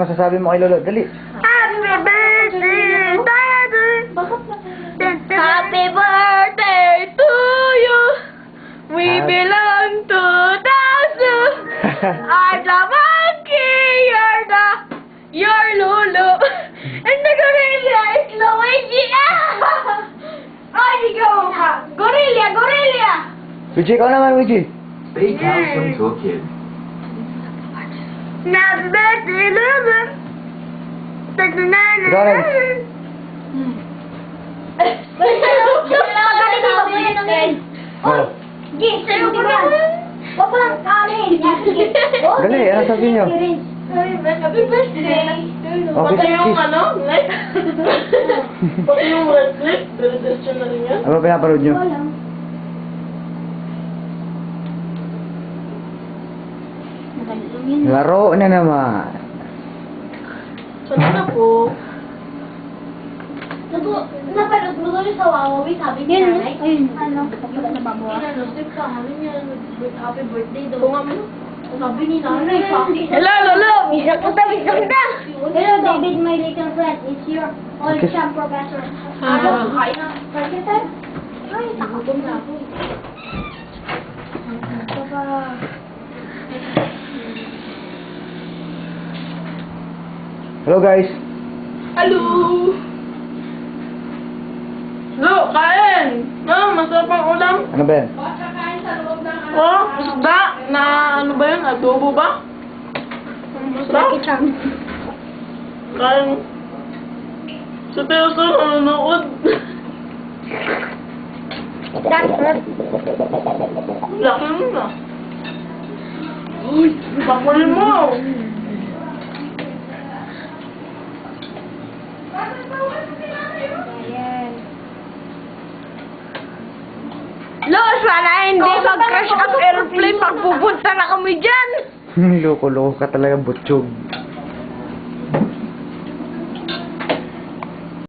masasabi mo kay Lolo? Dali. Happy birthday to you. Happy birthday to you. We belong to the zoo. Are the monkey, you're Lulu. And the gorilla is Luigi. Ay, ikaw ka. Gorilla. Luigi, ikaw naman, Luigi. Stay handsome to a kid. Happy birthday, Lulu. Ikaw rin. Oh. Dali, ano sabihin niyo? Happy birthday. Oh, Pati yung kiss. ano, like, pati yung red lip, diretso na rin yan. Ano ba pinapanood niyo? Laro na naman. Sana na po. Napanood mo doon sa Wawawi, sabi ni nanay? Ano? Inanusip sa amin yan, happy birthday daw. Kung ano? Sabi ni nanay, sabi. Hello, Lolo! Bisa ko na! Hello, David, my little friend. It's your old champ professor. Ano? Kain na. Professor? Ay, nakutom na ako. Hello guys. Hello! Lo, kain! Masarap ang ulam. Ano ba yan? Oh, isda na ano ba yun? Adobo ba? Masarap. Kain. Sa Teoso, nanonood. Laki mo na. Uy, pakulin mo! Los, sana hindi mag-crash ang airplane pag pupunta na kami dyan. Loko-loko ka talaga, butchog.